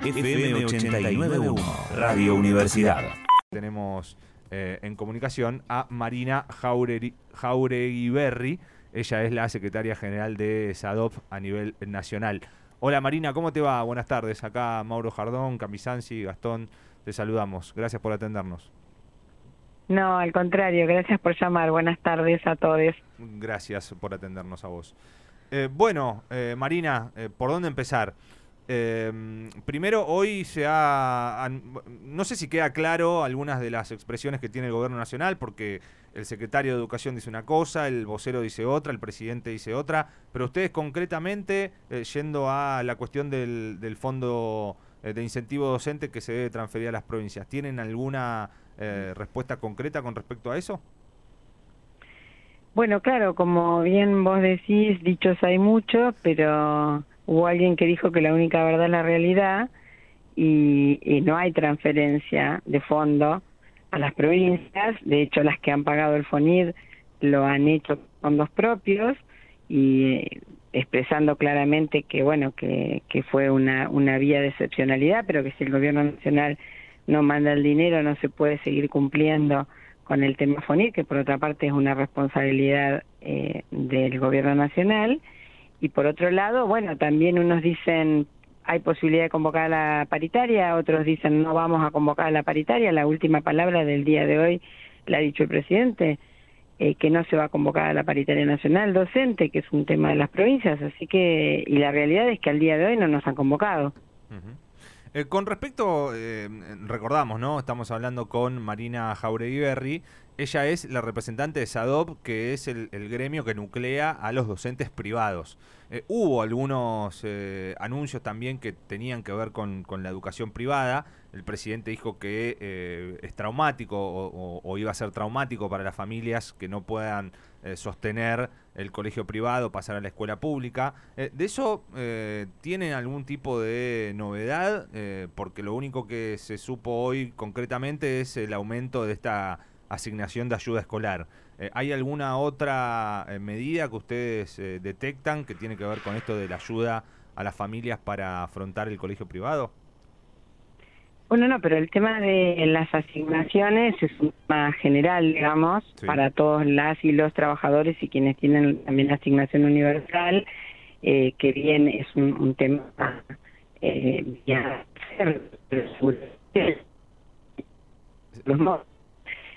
FM 89.1, Radio Universidad. Tenemos en comunicación a Marina Jaureguiberri. Ella es la secretaria general de SADOP a nivel nacional. Hola Marina, ¿cómo te va? Buenas tardes. Acá Mauro Jardón, Camisansi, Gastón, te saludamos. Gracias por atendernos. No, al contrario, gracias por llamar. Buenas tardes a todos. Gracias por atendernos a vos. Marina, ¿por dónde empezar? Primero, hoy no sé si queda claro algunas de las expresiones que tiene el gobierno nacional, porque el secretario de Educación dice una cosa, el vocero dice otra, el presidente dice otra, pero ustedes concretamente, yendo a la cuestión del fondo de incentivo docente que se debe transferir a las provincias, ¿tienen alguna respuesta concreta con respecto a eso? Bueno, claro, como bien vos decís, dichos hay muchos, pero hubo alguien que dijo que la única verdad es la realidad y no hay transferencia de fondo a las provincias. De hecho, las que han pagado el FONID lo han hecho con fondos propios y expresando claramente que bueno que fue una vía de excepcionalidad, pero que si el gobierno nacional no manda el dinero no se puede seguir cumpliendo con el tema FONID, que por otra parte es una responsabilidad del gobierno nacional. Y por otro lado, bueno, también unos dicen hay posibilidad de convocar a la paritaria, otros dicen no vamos a convocar a la paritaria. La última palabra del día de hoy la ha dicho el presidente, que no se va a convocar a la paritaria nacional docente, que es un tema de las provincias, así que, y la realidad es que al día de hoy no nos han convocado. Con respecto, recordamos, ¿no? Estamos hablando con Marina Jaureguiberri. Ella es la representante de SADOP, que es el gremio que nuclea a los docentes privados. Hubo algunos anuncios también que tenían que ver con la educación privada. El presidente dijo que es traumático o iba a ser traumático para las familias que no puedan sostener el colegio privado, pasar a la escuela pública. ¿De eso tienen algún tipo de novedad? Porque lo único que se supo hoy concretamente es el aumento de esta asignación de ayuda escolar. ¿Hay alguna otra medida que ustedes detectan que tiene que ver con esto de la ayuda a las familias para afrontar el colegio privado? Bueno, no, pero el tema de las asignaciones es un tema general, digamos, sí, para todos las y los trabajadores y quienes tienen también la asignación universal, que bien es un tema ya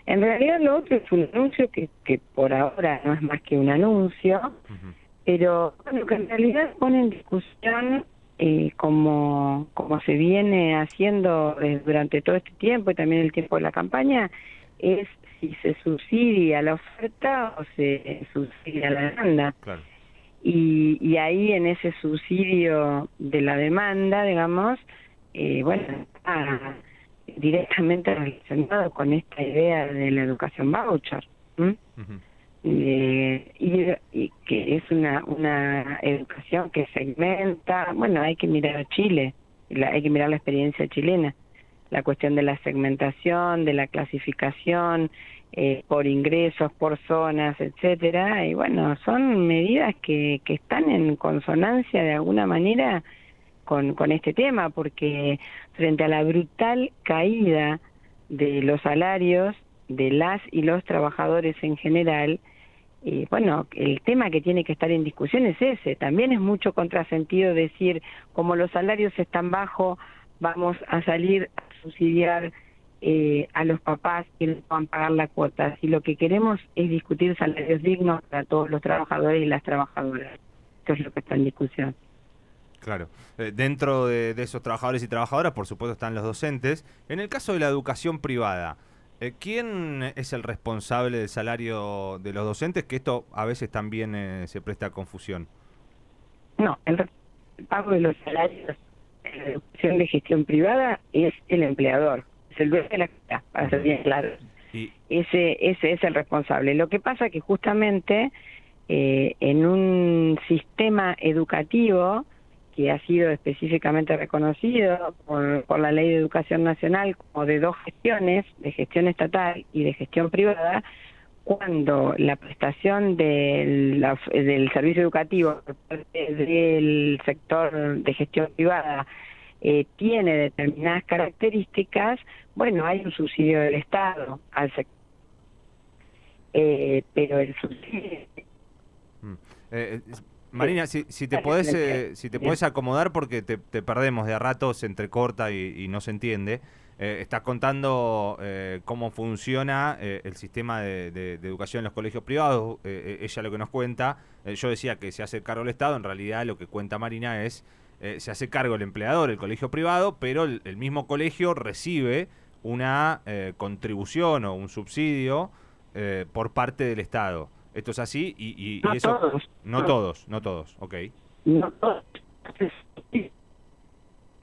en realidad lo otro es un anuncio que por ahora no es más que un anuncio, pero bueno, que en realidad pone en discusión como se viene haciendo durante todo este tiempo y también el tiempo de la campaña, es si se subsidia la oferta o se subsidia la demanda. Claro. Y ahí en ese subsidio de la demanda, digamos, bueno, está directamente relacionado con esta idea de la educación voucher. Y que es una educación que segmenta. Bueno, hay que mirar a Chile, hay que mirar la experiencia chilena, la cuestión de la segmentación, de la clasificación por ingresos, por zonas, etcétera. Y bueno, son medidas que están en consonancia de alguna manera con este tema, porque frente a la brutal caída de los salarios de las y los trabajadores en general, bueno, el tema que tiene que estar en discusión es ese. También es mucho contrasentido decir, como los salarios están bajos, vamos a salir a subsidiar a los papás que no van a pagar la cuota. Si lo que queremos es discutir salarios dignos para todos los trabajadores y las trabajadoras, esto es lo que está en discusión. Claro. Dentro de esos trabajadores y trabajadoras, por supuesto, están los docentes. En el caso de la educación privada, ¿quién es el responsable del salario de los docentes? Que esto a veces también se presta a confusión. No, el pago de los salarios en la educación de gestión privada es el empleador, es el dueño de la casa, para ser bien claro. Ese es el responsable. Lo que pasa que justamente en un sistema educativo que ha sido específicamente reconocido por la Ley de Educación Nacional como de dos gestiones, de gestión estatal y de gestión privada, cuando la prestación del servicio educativo por parte del sector de gestión privada tiene determinadas características, bueno, hay un subsidio del Estado al sector. Pero el subsidio... Marina, si te podés acomodar porque te perdemos de a rato, se entrecorta y no se entiende. Estás contando cómo funciona el sistema de educación en los colegios privados. Ella lo que nos cuenta, yo decía que se hace cargo el Estado, en realidad lo que cuenta Marina es, se hace cargo el empleador, el colegio privado, pero el mismo colegio recibe una contribución o un subsidio por parte del Estado. ¿Esto es así? Y No eso, todos. No todos, ok. No todos.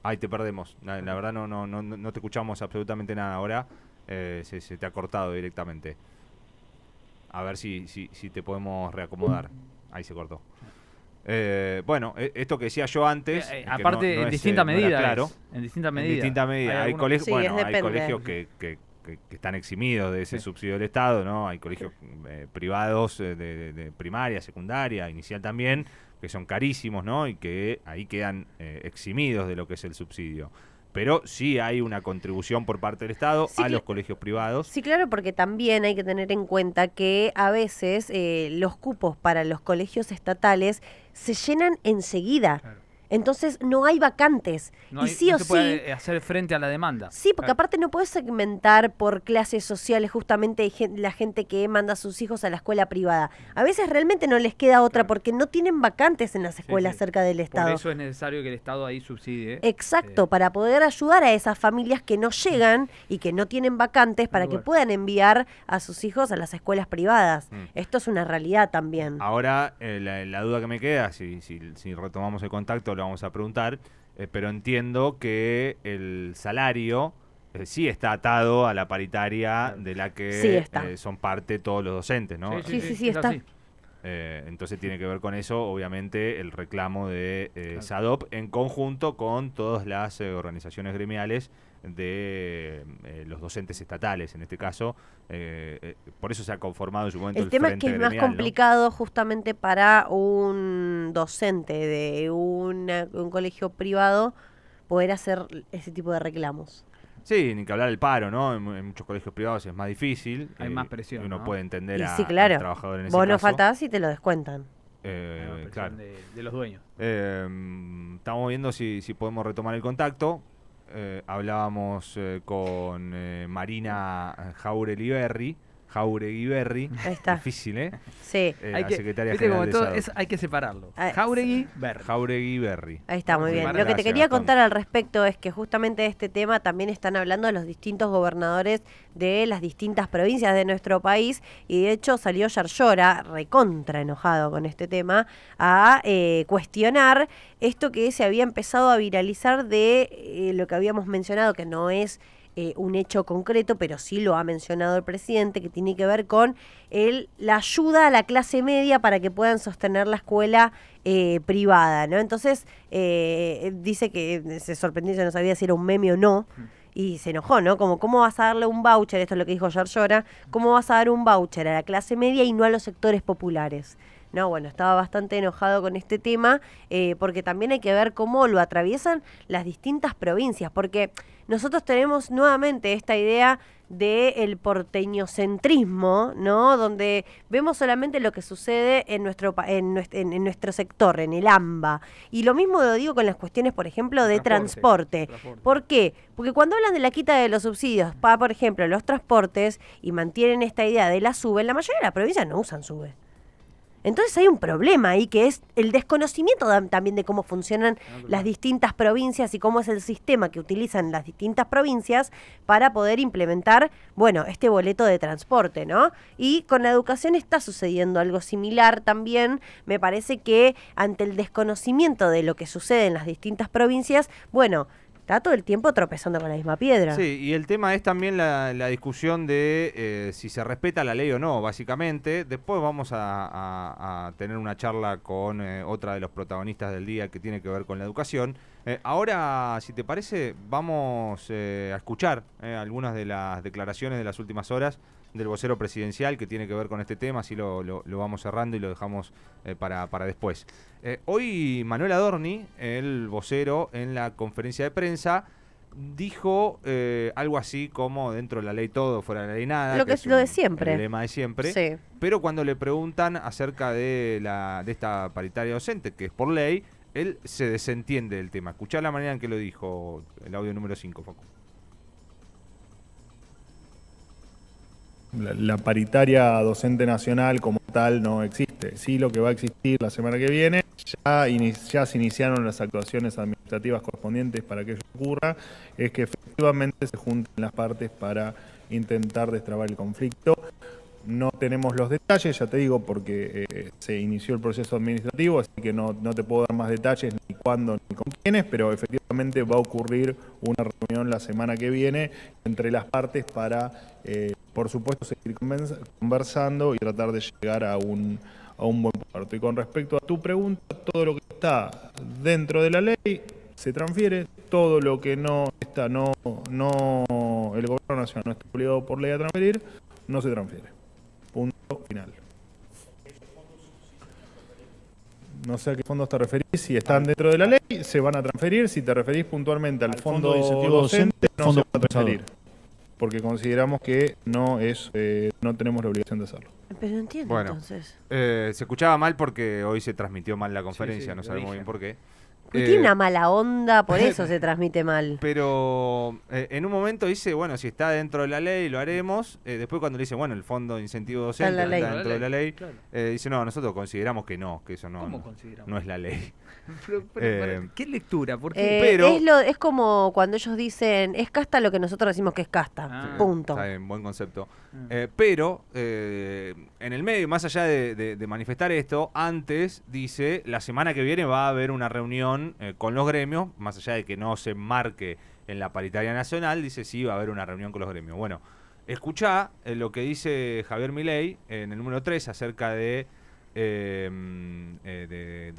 Ahí te perdemos. La verdad no te escuchamos absolutamente nada ahora. Se te ha cortado directamente. A ver si te podemos reacomodar. Ahí se cortó. Bueno, esto que decía yo antes... aparte, en distinta medida. Claro. En distinta medida. Hay colegios, Sí, hay colegios que están eximidos de ese subsidio del Estado, ¿no? Hay colegios privados de primaria, secundaria, inicial también, que son carísimos, ¿no? Y que ahí quedan eximidos de lo que es el subsidio. Pero sí hay una contribución por parte del Estado a los colegios privados. Sí, claro, porque también hay que tener en cuenta que a veces los cupos para los colegios estatales se llenan enseguida. Claro. Entonces no hay vacantes. No hay, y sí no o se sí puede hacer frente a la demanda. Sí, porque aparte no puedes segmentar por clases sociales justamente la gente que manda a sus hijos a la escuela privada. A veces realmente no les queda otra porque no tienen vacantes en las escuelas cerca del Estado. Por eso es necesario que el Estado ahí subsidie. Exacto, para poder ayudar a esas familias que no llegan y que no tienen vacantes para que puedan enviar a sus hijos a las escuelas privadas. Esto es una realidad también. Ahora, la duda que me queda, si retomamos el contacto, lo vamos a preguntar, pero entiendo que el salario sí está atado a la paritaria de la que son parte todos los docentes, ¿no? Sí, está. Entonces tiene que ver con eso, obviamente, el reclamo de SADOP en conjunto con todas las organizaciones gremiales de los docentes estatales, en este caso. Por eso se ha conformado en su momento el tema frente es que es gremial, más complicado justamente para un docente de un colegio privado poder hacer ese tipo de reclamos. Sí, ni que hablar del paro, ¿no? En muchos colegios privados es más difícil. Hay más presión, uno ¿no? puede entender al trabajador en ese caso. Vos no faltás y te lo descuentan. Claro. De los dueños. Estamos viendo si podemos retomar el contacto. Hablábamos con Marina Jauregui. Ahí está. Difícil, ¿eh? Sí. La secretaria general de SADOP. Hay que separarlo. Jauregui. Ahí está, muy bien. Lo que te quería contar al respecto es que justamente de este tema también están hablando los distintos gobernadores de las distintas provincias de nuestro país y de hecho salió Yarlora, recontra enojado con este tema, a cuestionar esto que se había empezado a viralizar de lo que habíamos mencionado, que no es un hecho concreto, pero sí lo ha mencionado el presidente, que tiene que ver con la ayuda a la clase media para que puedan sostener la escuela privada, ¿no? Entonces, dice que se sorprendió, no sabía si era un meme o no, y se enojó, ¿no? Como, ¿cómo vas a darle un voucher? Esto es lo que dijo Yarlora, ¿cómo vas a dar un voucher a la clase media y no a los sectores populares? No, bueno, estaba bastante enojado con este tema, porque también hay que ver cómo lo atraviesan las distintas provincias, porque nosotros tenemos nuevamente esta idea del porteñocentrismo, ¿no? Donde vemos solamente lo que sucede en nuestro sector, en el AMBA. Y lo mismo lo digo con las cuestiones, por ejemplo, de transporte. ¿Por qué? Porque cuando hablan de la quita de los subsidios para, por ejemplo, los transportes y mantienen esta idea de la SUBE, en la mayoría de las provincias no usan SUBE. Entonces hay un problema ahí que es el desconocimiento también de cómo funcionan las distintas provincias y cómo es el sistema que utilizan las distintas provincias para poder implementar, bueno, este boleto de transporte, ¿no? Y con la educación está sucediendo algo similar también. Me parece que ante el desconocimiento de lo que sucede en las distintas provincias, bueno, está todo el tiempo tropezando con la misma piedra. Sí, y el tema es también la discusión de si se respeta la ley o no, básicamente. Después vamos a tener una charla con otra de los protagonistas del día que tiene que ver con la educación. Ahora, si te parece, vamos a escuchar algunas de las declaraciones de las últimas horas del vocero presidencial que tiene que ver con este tema, así lo vamos cerrando y lo dejamos para después. Hoy Manuel Adorni, el vocero, en la conferencia de prensa, dijo algo así como dentro de la ley todo, fuera de la ley nada. Lo que es lo de siempre. El lema de siempre. Sí. Pero cuando le preguntan acerca de esta paritaria docente, que es por ley, él se desentiende del tema. Escuchá la manera en que lo dijo, el audio número 5, Facu. La paritaria docente nacional como tal no existe. Sí, lo que va a existir la semana que viene, ya se iniciaron las actuaciones administrativas correspondientes para que ello ocurra, es que efectivamente se junten las partes para intentar destrabar el conflicto. No tenemos los detalles, ya te digo, porque se inició el proceso administrativo, así que no te puedo dar más detalles ni cuándo ni con quiénes, pero efectivamente va a ocurrir una reunión la semana que viene entre las partes para, por supuesto, seguir conversando y tratar de llegar a un buen puerto. Y con respecto a tu pregunta, todo lo que está dentro de la ley se transfiere, todo lo que no está, el Gobierno Nacional no está obligado por ley a transferir, no se transfiere. Punto final. No sé a qué fondos te referís. Si están dentro de la ley, se van a transferir. Si te referís puntualmente al fondo de incentivo docente, no se va a transferir. Porque consideramos que no tenemos la obligación de hacerlo. Pero no entiendo, Bueno, entonces. se escuchaba mal porque hoy se transmitió mal la conferencia, sí, no lo sabemos dije. bien por qué. Tiene una mala onda, por eso se transmite mal. Pero en un momento dice, bueno, si está dentro de la ley, lo haremos. Después cuando le dice, bueno, el fondo de incentivo docente Está en la ley. está dentro de la ley, Claro. dice, no, nosotros consideramos que eso ¿Cómo no consideramos? es la ley. ¿Qué lectura? ¿Por qué? pero- Es como cuando ellos dicen, es casta lo que nosotros decimos que es casta. Ah. Punto. Está bien, buen concepto. Pero en el medio, más allá de manifestar esto, antes dice, la semana que viene va a haber una reunión con los gremios, más allá de que no se marque en la paritaria nacional, dice sí, va a haber una reunión con los gremios. Bueno, escuchá lo que dice Javier Milei en el número 3 acerca del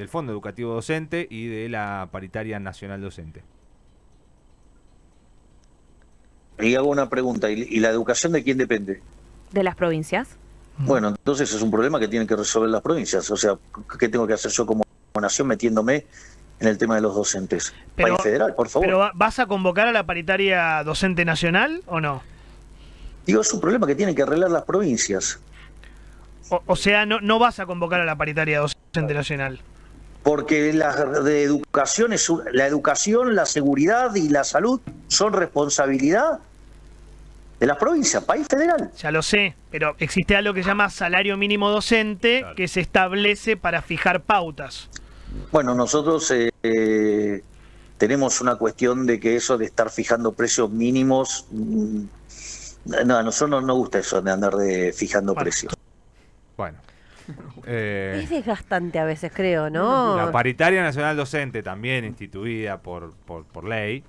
Fondo Educativo Docente y de la paritaria nacional docente. Y hago una pregunta, ¿y la educación de quién depende? ¿De las provincias? Bueno, entonces es un problema que tienen que resolver las provincias. O sea, ¿qué tengo que hacer yo como nación metiéndome en el tema de los docentes? Pero- País federal, por favor. ¿Pero vas a convocar a la paritaria docente nacional o no? Digo, es un problema que tienen que arreglar las provincias. O sea, no vas a convocar a la paritaria docente nacional. Porque la educación, la seguridad y la salud son responsabilidad de las provincias, país federal. Ya lo sé, pero existe algo que se llama salario mínimo docente que se establece para fijar pautas. Bueno, nosotros tenemos una cuestión de que eso de estar fijando precios mínimos, no, a nosotros no nos gusta eso de andar fijando precios. Bueno. Es desgastante a veces, creo, ¿no? La paritaria nacional docente, también instituida por ley,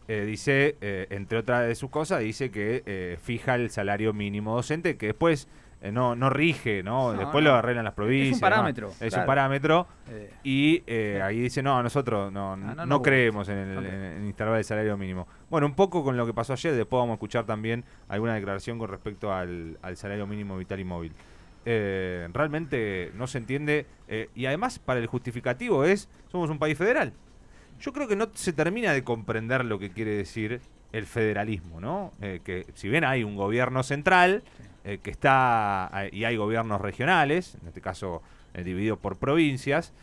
dice, entre otras de sus cosas, dice que fija el salario mínimo docente, que después no rige, ¿no? Después no. lo arreglan las provincias. Es un parámetro, ¿no? Es claro. un parámetro. Eh. Y ahí dice, no, nosotros no creemos en Ok. en instalar el salario mínimo. Bueno, un poco con lo que pasó ayer, después vamos a escuchar también alguna declaración con respecto al salario mínimo vital y móvil. Realmente no se entiende, y además para el justificativo somos un país federal. Yo creo que no se termina de comprender lo que quiere decir el federalismo, ¿no? Que si bien hay un gobierno central que está, y hay gobiernos regionales, en este caso divididos por provincias,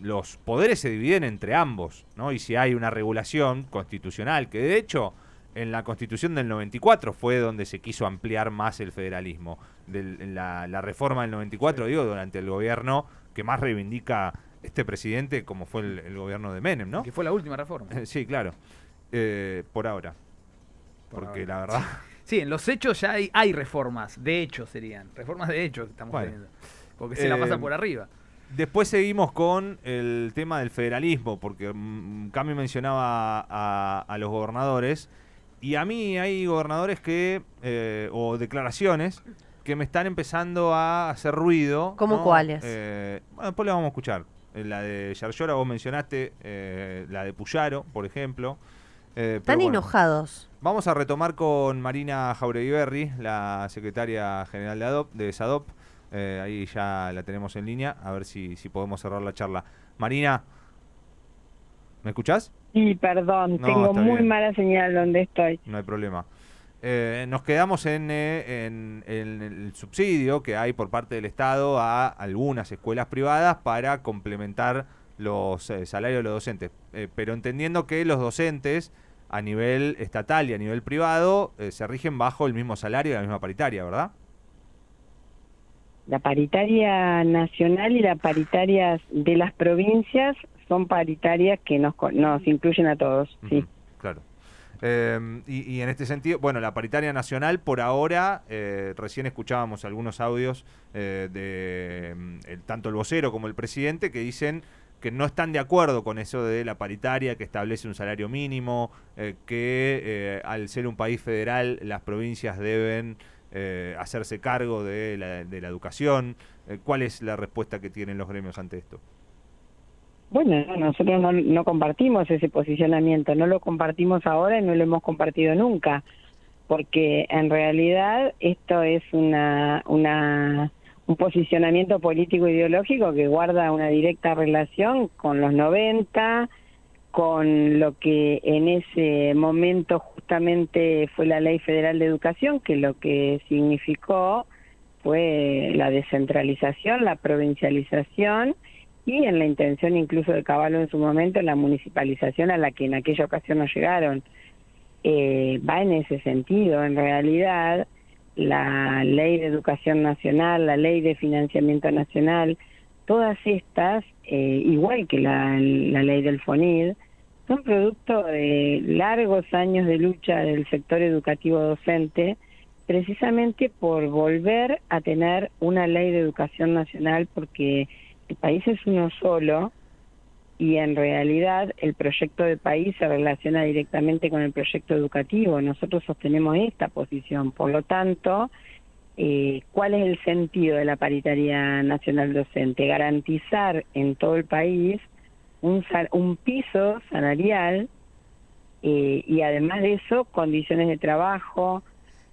los poderes se dividen entre ambos, ¿no? Y si hay una regulación constitucional, que de hecho en la Constitución del 94 fue donde se quiso ampliar más el federalismo. La reforma del 94, digo, durante el gobierno que más reivindica este presidente, como fue el gobierno de Menem, ¿no? Que fue la última reforma. Sí, claro. Por ahora. Porque la verdad... Sí, en los hechos ya hay reformas, de hecho serían. Reformas de hecho que estamos Bueno. teniendo. Porque se la pasa por arriba. Después seguimos con el tema del federalismo, porque Cami mencionaba a los gobernadores, y a mí hay gobernadores o declaraciones que me están empezando a hacer ruido. ¿Cómo ¿no? cuáles? Bueno, después le vamos a escuchar. La de Yarlora, vos mencionaste la de Puyaro, por ejemplo. Están enojados. Vamos a retomar con Marina Jauregui, la secretaria general de SADOP. Ahí ya la tenemos en línea, a ver si podemos cerrar la charla. Marina, ¿me escuchás? Sí, perdón, No, tengo está muy bien. mala señal donde estoy. No hay problema. Nos quedamos en el subsidio que hay por parte del Estado a algunas escuelas privadas para complementar los salarios de los docentes. Pero entendiendo que los docentes a nivel estatal y a nivel privado se rigen bajo el mismo salario y la misma paritaria, ¿verdad? La paritaria nacional y la paritaria de las provincias son paritarias que nos incluyen a todos, sí. Claro. Y en este sentido, bueno, la paritaria nacional por ahora, recién escuchábamos algunos audios tanto el vocero como el presidente que dicen que no están de acuerdo con eso de la paritaria, que establece un salario mínimo, que al ser un país federal las provincias deben hacerse cargo de la educación. ¿Cuál es la respuesta que tienen los gremios ante esto? Bueno, nosotros no compartimos ese posicionamiento, no lo compartimos ahora y no lo hemos compartido nunca, porque en realidad esto es un posicionamiento político ideológico que guarda una directa relación con los 90, con lo que en ese momento justamente fue la Ley Federal de Educación, que lo que significó fue la descentralización, la provincialización, y en la intención incluso de Caballo en su momento, la municipalización a la que en aquella ocasión no llegaron. Va en ese sentido. En realidad, la Ley de Educación Nacional, la Ley de Financiamiento Nacional, todas estas, igual que la Ley del FONID, son producto de largos años de lucha del sector educativo docente, precisamente por volver a tener una Ley de Educación Nacional, porque el país es uno solo y en realidad el proyecto de país se relaciona directamente con el proyecto educativo. Nosotros sostenemos esta posición. Por lo tanto, ¿cuál es el sentido de la paritaria nacional docente? Garantizar en todo el país un piso salarial y además de eso condiciones de trabajo,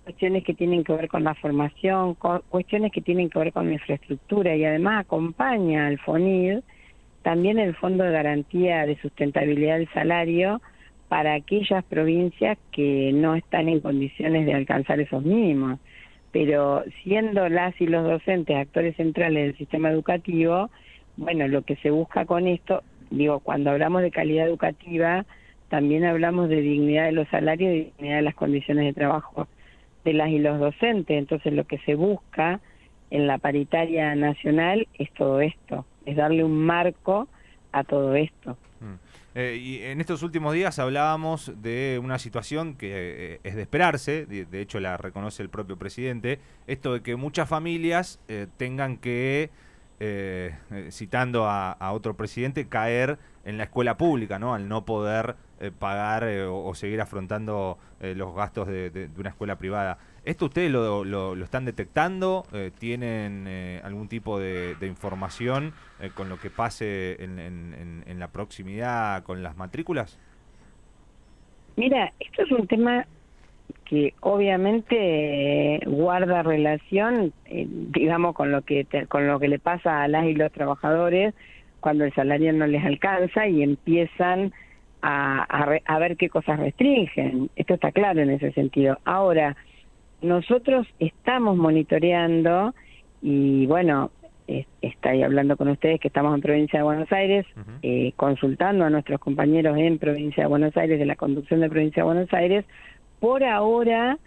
cuestiones que tienen que ver con la formación, cuestiones que tienen que ver con la infraestructura, y además acompaña al FONID también el Fondo de Garantía de Sustentabilidad del Salario para aquellas provincias que no están en condiciones de alcanzar esos mínimos. Pero siendo las y los docentes actores centrales del sistema educativo, bueno, lo que se busca con esto, digo, cuando hablamos de calidad educativa, también hablamos de dignidad de los salarios y dignidad de las condiciones de trabajo de las y los docentes. Entonces lo que se busca en la paritaria nacional es todo esto, es darle un marco a todo esto. Y en estos últimos días hablábamos de una situación que es de esperarse, de hecho la reconoce el propio presidente, esto de que muchas familias tengan que, citando a otro presidente, caer en la escuela pública, ¿no? Al no poder pagar o seguir afrontando los gastos de una escuela privada. ¿Esto ustedes lo están detectando? ¿Tienen algún tipo de información con lo que pase en la proximidad con las matrículas? Mira, esto es un tema que obviamente guarda relación, digamos, con lo que le pasa a las y los trabajadores cuando el salario no les alcanza y empiezan a ver qué cosas restringen. Esto está claro en ese sentido. Ahora, nosotros estamos monitoreando y bueno, estoy hablando con ustedes que estamos en Provincia de Buenos Aires, consultando a nuestros compañeros en Provincia de Buenos Aires, de la conducción de Provincia de Buenos Aires. Por ahora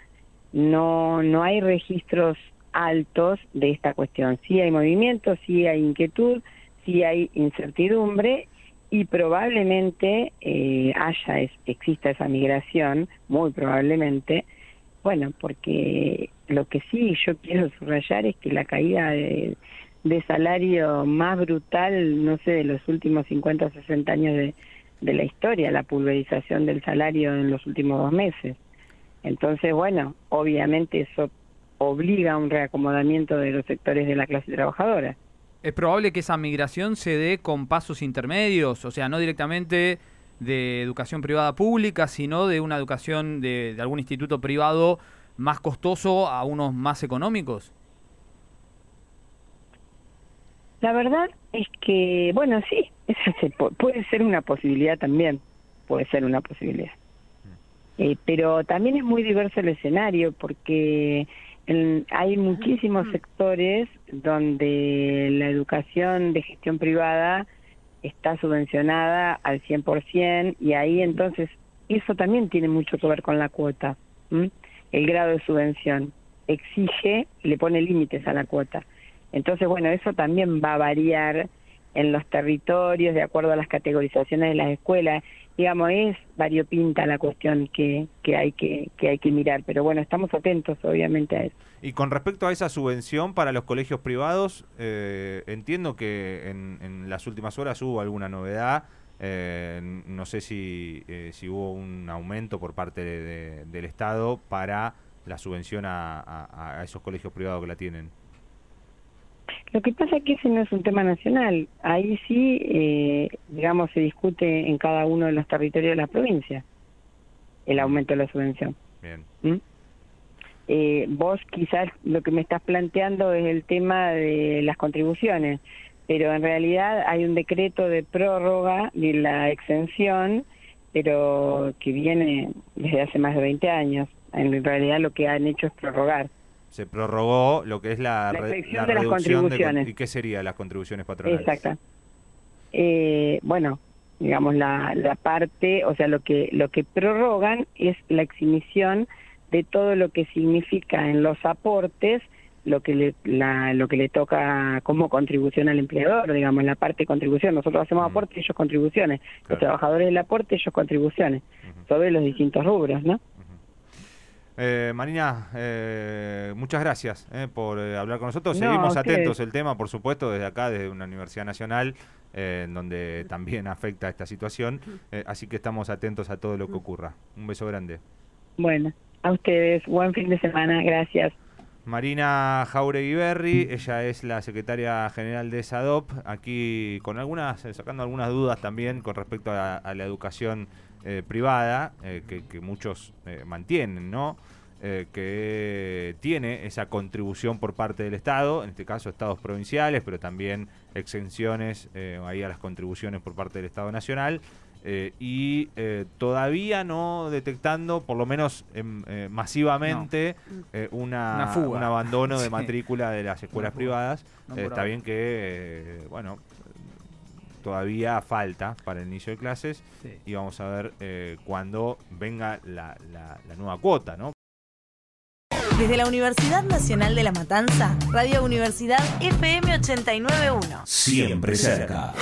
no hay registros altos de esta cuestión. Sí hay movimiento, sí hay inquietud, sí hay incertidumbre y probablemente exista esa migración, muy probablemente. Bueno, porque lo que sí yo quiero subrayar es que la caída de salario más brutal, no sé, de los últimos 50 o 60 años de la historia, la pulverización del salario en los últimos 2 meses. Entonces, bueno, obviamente eso obliga a un reacomodamiento de los sectores de la clase trabajadora. ¿Es probable que esa migración se dé con pasos intermedios? O sea, no directamente de educación privada pública, sino de una educación de algún instituto privado más costoso a unos más económicos. La verdad es que, bueno, sí, puede ser una posibilidad también, puede ser una posibilidad. Pero también es muy diverso el escenario, porque hay muchísimos sectores donde la educación de gestión privada está subvencionada al 100%, y ahí entonces eso también tiene mucho que ver con la cuota. El grado de subvención exige, le pone límites a la cuota. Entonces, bueno, eso también va a variar en los territorios de acuerdo a las categorizaciones de las escuelas. Digamos, es variopinta la cuestión que hay que mirar, pero bueno, estamos atentos obviamente a eso. Y con respecto a esa subvención para los colegios privados, entiendo que en las últimas horas hubo alguna novedad. No sé si hubo un aumento por parte del Estado para la subvención a esos colegios privados que la tienen. Lo que pasa es que ese no es un tema nacional. Ahí sí, digamos, se discute en cada uno de los territorios de la provincia el aumento de la subvención. Bien. Vos quizás lo que me estás planteando es el tema de las contribuciones, pero en realidad hay un decreto de prórroga de la exención, pero que viene desde hace más de 20 años. En realidad lo que han hecho es prorrogar. Se prorrogó lo que es la exención de las reducción contribuciones. ¿Y qué sería las contribuciones patronales? Exacto. Bueno, digamos la parte, o sea, lo que prorrogan es la exhibición de todo lo que significa en los aportes lo que le toca como contribución al empleador, digamos, la parte de contribución. Nosotros hacemos aportes, ellos contribuciones. Claro. Los trabajadores del aporte, ellos contribuciones, sobre los distintos rubros, ¿no? Marina, muchas gracias por hablar con nosotros. Seguimos atentos el tema, por supuesto, desde acá, desde una universidad nacional, donde también afecta esta situación. Así que estamos atentos a todo lo que ocurra. Un beso grande. Bueno, a ustedes, buen fin de semana, gracias. Marina Jáuregui Berry, ella es la secretaria general de SADOP, aquí con sacando algunas dudas también con respecto a la educación privada, que muchos mantienen, ¿no? Que tiene esa contribución por parte del Estado, en este caso estados provinciales, pero también exenciones ahí a las contribuciones por parte del Estado Nacional. Y todavía no detectando, por lo menos masivamente, una fuga, un abandono de matrícula de las escuelas privadas. Está bien que, bueno, todavía falta para el inicio de clases, y vamos a ver cuando venga la nueva cuota, ¿no? Desde la Universidad Nacional de La Matanza, Radio Universidad FM 89.1. Siempre cerca.